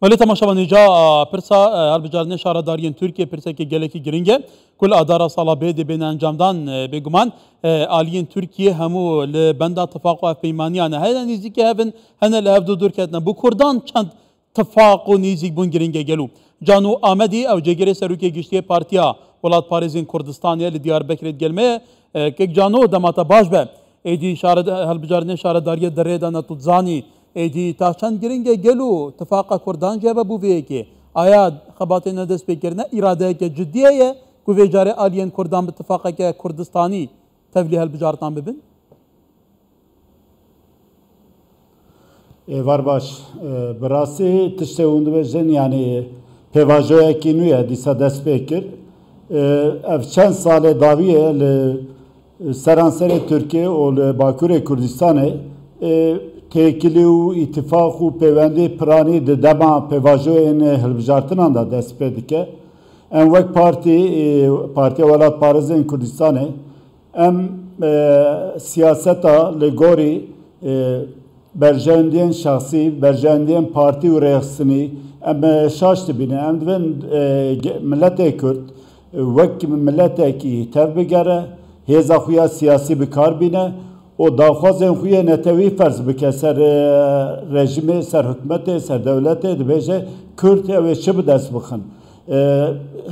ولی تماشاوان اینجا پرسا هەڵبژاردنە شارەداریên Tirkiye pirseke gelekî giring e kul adara sala bê dibên encamdan bêguman aliyên Tirkiye hemû li benda tifaq û pêymaniyan e hene nîzîkê hevin hene li hev du dur ketine bu Kurdan çend tifaq û nîzik bûn giring e gelo Canu Amedî ew cêgerê serokê giştiyê Partiya Welatparêzên Kurdistanê li Diyarbekirê gelmeye kek Canu demata baş be êdî hەڵbژaردنê şaredariyê derê de tu dizanî êdî ta çend giring e gelo tifaqa Kurdan jebe bû vê yekê aya xebatê ne dest pêkirine îradeyeke ciddiye ye ku vê carê aliyên Kurdan bi tifaqeke Kurdistanî tevlî hەڵbژartan bibin? Var baş. Bi rastî tiştê hûn dibêjin yanî pêvajoyekî nû ye dîsa dest pê kir. Ev çend salê dawî ye li seranserê Tirkiye û li Bakurê Kurdistanê têkilî û îtifaq û pêwendî piranî di dema pêvajoyên hilbijartinan da dest pê dike. Em wek Partiya Welatparêzên Kurdistanê em siyaseta li gorî berjendiyên şahsî, berjendiyên partî û rêxistinî em şaş dibîne. Em divin milletê Kurd wek milletekî tev bigere, hêza xwe ya siyasî bikar bîne û daxwazên xwe yê netewî ferz bike ser rejimê, ser hikûmetê, ser dewletê dibêje Kurd ew ê çi bi dest bixin.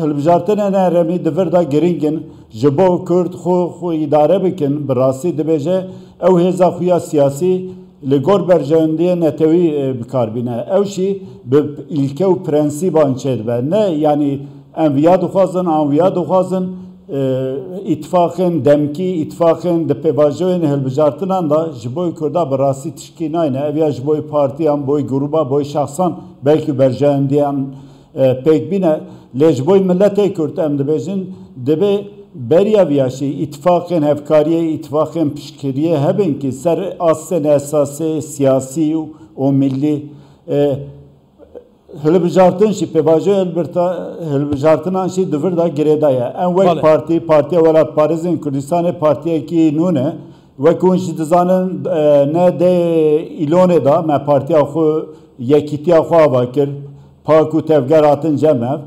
Hilbijartinên herêmî di vir da giringin ji bo Kurd xwe îdare bikin bi rastî dibêje ew hêza xwe ya siyasî li gor berjendiyê netewî bikar bîne. Ew jî bi îlke û prensîban çê dibe. Ne yanî em viya dixwazin, an viya dixwazin îtifaqên demkî, îtifaqên di pêvajoyên hilbijartinan da ji bo Kurda bi rastî tişkî nayne. Ev ya ji bo partiyan, bo gruba, bo şahsan belkî berjendiyan pêk bîne. Lê ji bo milletê Kurd em dibêjin dibe beriya viya jî îtifaqên hevkariyê, îtifaqên piştgiriyê hebin ki ser asên esasê siyasî û millî hilbijartin jî pêvajoya hilbijartinan jî di vir da girêda ye. Em wek Partiya Welatparêzên Kurdistanê partiyekî nû ne wek hûn jî dizanin ne dê îlonê da me partiya xwe yekîtiya xwe ava kir pak û tevger hatin cem ev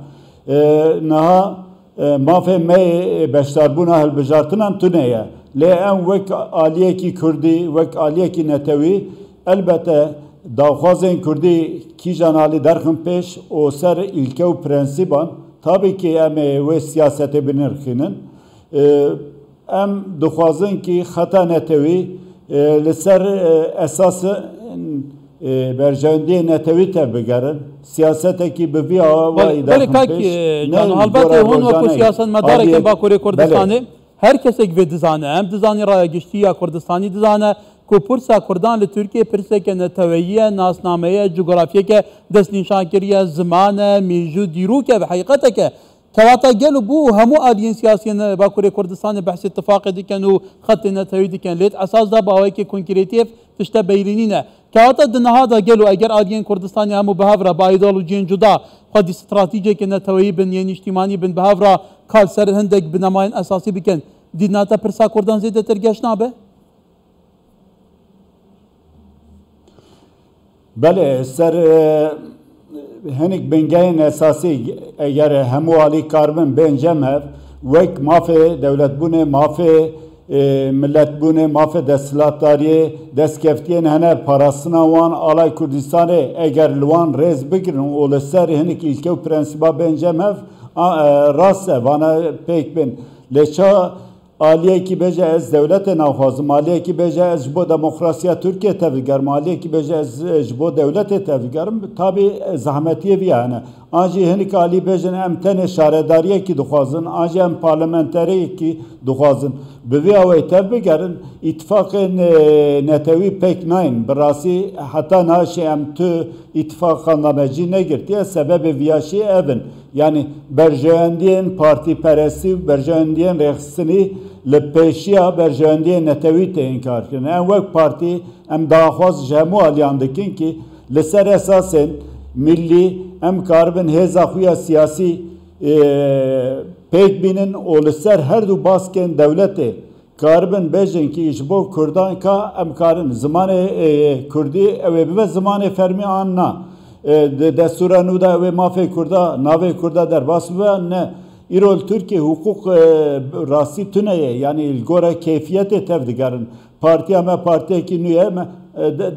niha mafê me beşdarbûna hilbijartinan tune ye. Lê em wek aliyekî Kurdî, wek aliyekî netewî elbette daxwazên Kurdî kîjan alî derxin pêş û ser îlke û prensîban tabii ki em ê wê siyasetê binirxînin. Em dixwazin ki xeta netewî li ser esasên berjendiyê netewî tev bigerin. Siyasetekî bi vî awayî derxin pêş. Helbetê hûn wekû siyasetmedarekên Bakurê Kurdistanê her kesek vê dizane. Em dizanî raya giştî Kurdistanî dizane ku pirsa Kurdan li Tirkiye pirseke neteweyî, nasnameye, coğrafyeke destnîşankiriye, zimane, mîjû, dîrûke ve heqîqeteke kewata gel û bû hemû aliyên siyasiyên Bakurê Kurdistanê behsê ittifaqê dikin û xetê netewî dikin. Lê esas da bi awayekî konkrêtîv tişte beyrînî ne. Kewata di niha da gel û eger aliyên Kurdistanê hemû bi hev re bi îdeolojiyên cuda xwedî stratîjekê neteweyî bin yên îjtimânî bin bi hev re kal ser hindek bi nemayên esasî bikin. Dînata pirsa Kurdan zêdetir geş nabe? Belê ser hinek bingehên esasî eger hemû alî karbin bên cem hev wek mafê dewletbûnê, mafê milletbûnê, mafê desthilatdariyê, destkeftiyên hene parastina wan alay Kurdistanê eger li wan rêz bigirin û li ser hinek îlke û prensîba bên cem hev rast e vana pêk bin. Lê ça aliyekî bêje ez devletê naxwazim, aliyekî bêje ez ji bo demokrasiya Tirkiye tevgerim, aliyekî bêje ez ji bo devletê tevgerim tabii zahmetiyê vî hene. An jî hinek alî bêjin em tenê şaredariyekî dixwazin, an jî em parlamenteriyekî dixwazin. Bi vî awayî tev bigerin îtifaqên netewî pêk nayên. Bi rastî heta naşê em tu îtifaqa namecî negirtiye sebebê vîya jî evin. Yani berjendiyên partîperestî, berjendiyên rêxistinî li pêşiya berjendiyên netewî tê inkar kirin. Em wek partî em daxwaz ji hemû aliyan dikin ki li ser esasên millî em karibin hêza xwe ya siyasî pêk bînin û li ser her du baskên dewletê karibin bêjin ki ji bo Kurdan ka em karin zimanê Kurdî ew ê bibe zimanê fermî an na. دستورا نو دا و مافی کردا ناوی کردا در باس و نه ایرول ترکیه حقوق راستی تونه یعنی الگورا کیفیت تفدگرن پارتیا ما پارتیا کی نویه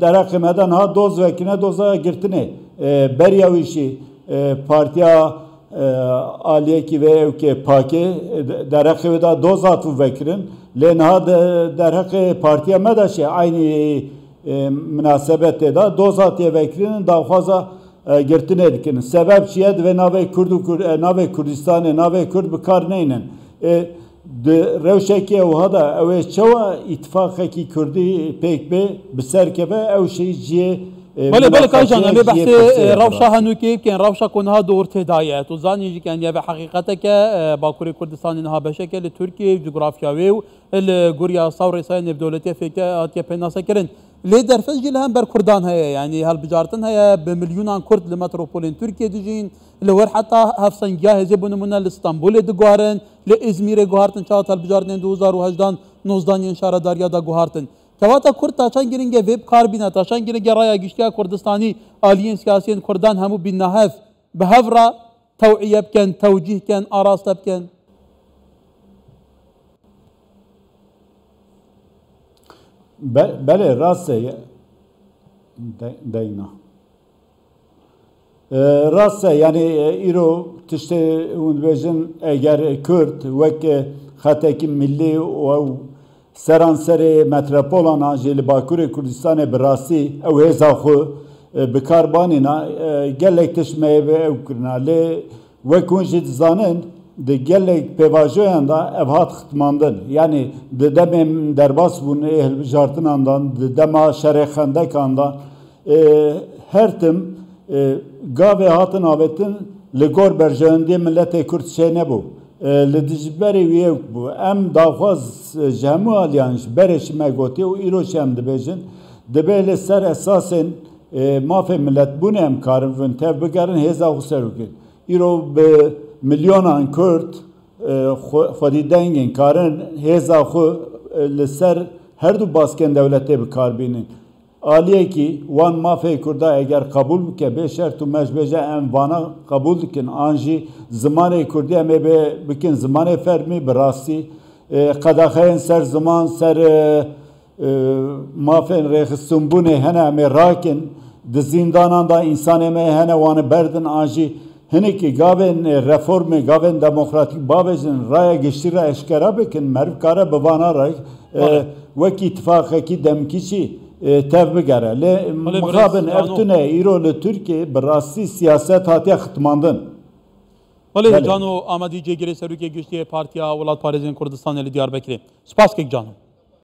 درک مدن ها دوز وکینه دوزا گرتنه بریاویشی پارتیا آلیه کی و که پاکی درک و دا دوزاتو وکرن لنها درک پارتیا مداشه aynı münasebette da dozatiye vekilinin daha fazla girtine dikin. Sebep çiyed ve nave Kurdistan'ı nave Kurd bikar neynen. Revşeki evhada ev çava ittifakaki Kurdi pek be biserkebe ev şeyciye بله بله کاجان امی بحث روشا هنوکی کن روشا کنها دور تدایت و زانی کن یا به حقیقت که باکوری کردستان اینها بشکل ترکیه جغرافیایی و الگوریا صور رسائل دولتی فکر آتیا پناسه کرن لی در فجل هم بر کردان هیا یعنی هل بجارتن هیا بمليونان کرد لمتروپولین ترکیه دجین لور حتی هفسنگاه زبون من لإسطنبول دگوهرن لإزمیر گوهرتن شاید هل بجارتن 2018 19 شهر داریا دا گوهرتن Kevata Kurt taşan giringe web karbina taşan giringe raya giştiya Kurdistani aliyen siyasiyen Kurdan hemu bin nahef behevra tev'iyebken, tevcihken, arastebken. Bele rastse deyna. Rastse yani İro tişte unbejin eğer Kürt vek xateki milli ve سرانسر متروپولان جل باکوری کردستان براسی او هزا خو بکاربانینا گلک تشمه به او کرنا لی وکونجید زانن de gelek pevajoyan da evhat xitmandın yani de demem derbas bunu ehl jartınandan de dema şerexendekandan her tim gave hatın avetin legor berjendi millete Kürt şey ne bu لدیجبری ویو بو ام داخواز جمع آلیانش برش مگوتی و ایروش هم دبیجن دبیل سر اساسن مافه ملت بونه هم کارن ون تف بگرن هزا خسرو کن ایرو به میلیونان کرد خودی دنگین کارن هزا خو لسر هر دو باسکن دولته بکار بینن آلیه کی وان مافه کرده اگر قبول بکه به شرط و مجبجه ام وانا قبول دکن آنجی زمان کردی همه بکن زمان فرمی براستی قداخین سر زمان سر مافه رخصون بونه هنه همه راکن د زندانان دا انسان همه هنه وانه بردن آنجی هنه که گاون رفورم گاون دموکراتیک بابجن رای گشتی را اشکرا بکن مرب کاره بوانا رای وکی اتفاقه کی دمکی چی تف بگره لی مخابن افتونه ایران ترکیه براستی سیاست هاتیه ختماندن بله جانو آمدی جگری سروکی گشتی پارتیا ولاد پارێزên Kurdistanê li Diyarbekirê. Spas kek canım.